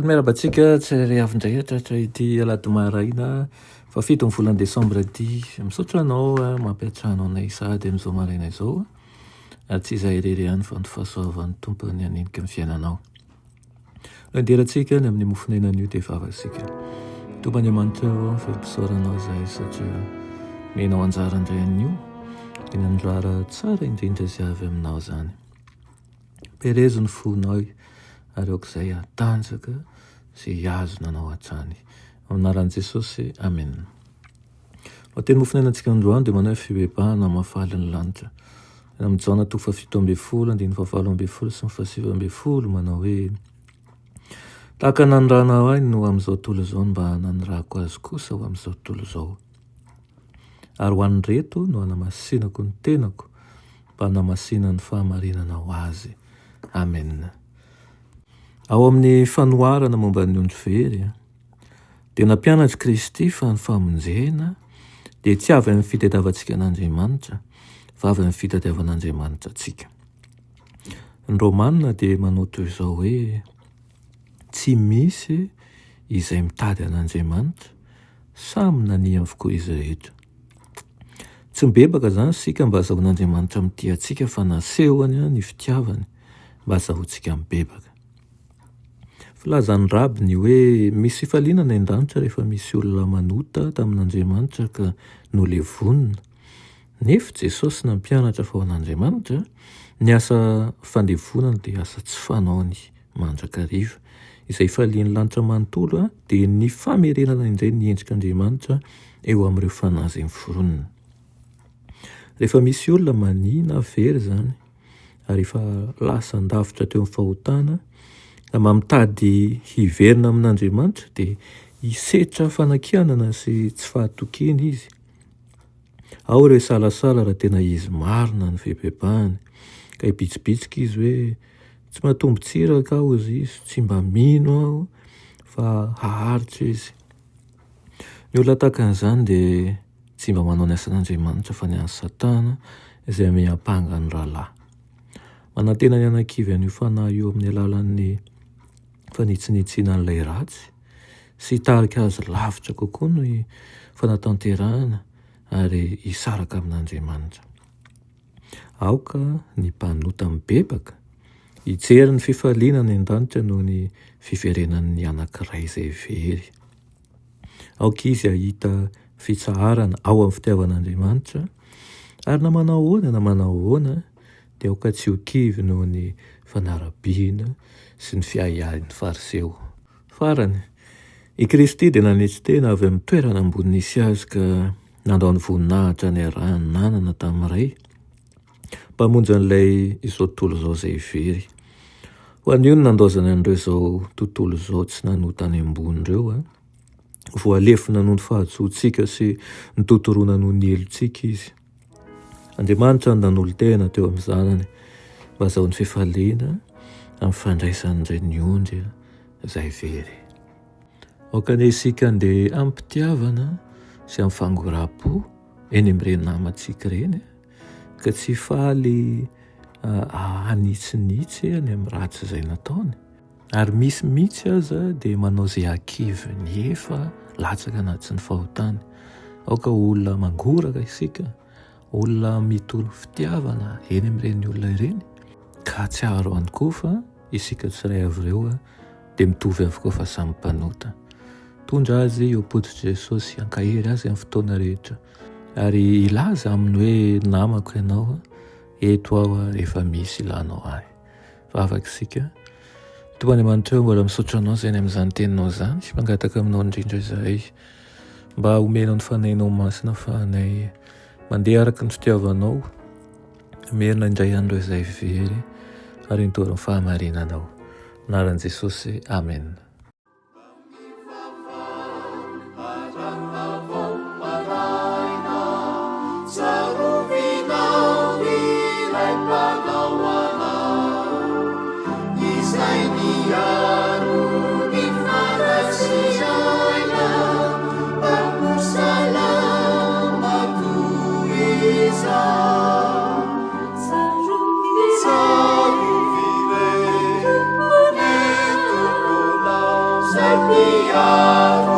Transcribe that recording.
Miarabantsika tsirairay avy indray tratra ity alady maraina fa 7 volan'ny Desambra ity. Misaotra anao mampiatrano anay sady amin'izao maraina izao. Tsy izahay irery ihany fa ny fahasoavan'ny tompony hanenika ny fiainanao. Landerantsika ny amin'ny mofonenan'io dia vavasika. Tompany amanitra ao fampisaoranao izahay satria menao anjara indray an'io. Eny andrara tsara indrindra izay avy aminao izany. Perezo ny fonao ary aok'izay atanjaka izay azona anao hatrany. Anaran'i Jesosy, amen. Teny mofonenantsika androany dia manao fibebahana mahafaly ny lanitra. Amin'ny Jaona 7:7, 7:7 sy 7:7 manao hoe tahaka nanondrahanao ahy no amin'izao tontolo izao mba nanirahako azy kosa ho amin'izao tontolo izao. Ary ho an'ny reto no hanamasinako ny tenako mba hanamasina ny fahamarinana ho azy. Amen. Ao amin'ny fanoharana momba ny ondry very dia nampianatra Kristy fa ny famonjena dia tsy avy amin'ny fitadiavantsika an'Andriamanitra fa avy amin'ny fitadiavan'Andriamanitra antsika. Ny Romanina dia manao toy izao hoe tsy misy izay mitady an'Andriamanitra, samy nania avokoa izy rehetra. Tsy mibebaka izany isika mba azahoan'Andriamanitra mitia antsika fa nasehony ny fitiavany mba azahoantsika mibebaka. Filazan'ny rabiny hoe misy fifaliana ny an-danitra rehefa misy olona manota tamin'Andriamanitra ka nolevonina. Nefa Jesosy nampianatra fa ho an'Andriamanitra ny asa fandevonana dia asa tsy fanaony mandrakariva. Izay falian'ny lanitra manontolo dia ny famerenana indray ny endrik'Andriamanitra eo amin'ireo fanazy miforonina. Rehefa misy olona manina very izany ary efa lasa andavitra teo amin'ny fahotana ka mamitady hiverina amin'Andriamanitra dia hisetra fanakianana sy tsy fahatokiana izy. Ao ireo salasala raha tena izy marina ny fibebahany ka hibitsibitsika izy hoe tsy mahatombo tsiraka aho izy, tsy mba mino aho fa haharitra izy. Ny olona tahaka an'izany dia tsy mba manao ny asan'Andriamanitra fa ny an'ny Satana izay miampanga ny rahalahy. Manantena ny anan-kivy an'io fanahy io amin'ny alalan'ny fanitsinitsina an'ilay ratsy sy hitarika azy lavitra kokoa ny fanatanterahana ary hisaraka amin'Andriamanitra. Aoka ny mpanota mibebaka hijery ny fifaliana ny an-danitra noho ny fiverenan'ny anankiray izay very. Aoka izy hahita fitsaharana ao amin'ny fitiavan'Andriamanitra ary na manao ahoana dia aoka tsy ho kivy noho ny fanarabiana sy ny fiahiahin'ny fariseo. Farany, i Kristy dia nanetsy tena avy amin'ny toerana ambony nisy azy ka nandao ny voninahitra ny arahany nanana tamin'iray mpamonjy an'ilay izao tontolo izao izay very. Ho an'io no nandaozana an'ireo izao tontolo izao tsy nanota any ambony ireo voalefina noho ny fahadsoantsika sy ny tontoroana noho ny helontsika izy. Andriamanitra nanolo tena teo amin'ny zanany mba azahoan'ny fifaliana amin'ny fandraisany indray ny ondry izay very. Aoka ny isika andeha ampitiavana sy amin'ny fangoram-po eny amin'ireny namantsika ireny ka tsy faly hanitsinitsy any amin'ny ratsy izay nataony. Ary misy mihitsy aza dia manao izay hakiviny efa latsaka anatin'ny fahotany. Aoka olona mangoraka isika, olona mitolo fitiavana eny amin'ireny olona ireny ka tsy haro ihany koa fa isika tsiray avy ireo dia mitovy avokoa fa samy mpanota. Tondra azy eo am-poditry Jesosy, ankahery azy amin'ny fotoana rehetra ary ilaza aminy hoe namako ianao, eto aho rehefa misy ilanao ahy. Vavaka isika. Tompany amanitra mbola misaotra anao izay amin'izany teninao izany, sy mangataka aminao indrindra izahay mba omenao ny fanahinao masina fa anay mandeha araka ny fitiavanao, merina indray andro izay very ary nitory ny fahamarinanao. Anaran'i Jesosy, amen. Sa miaro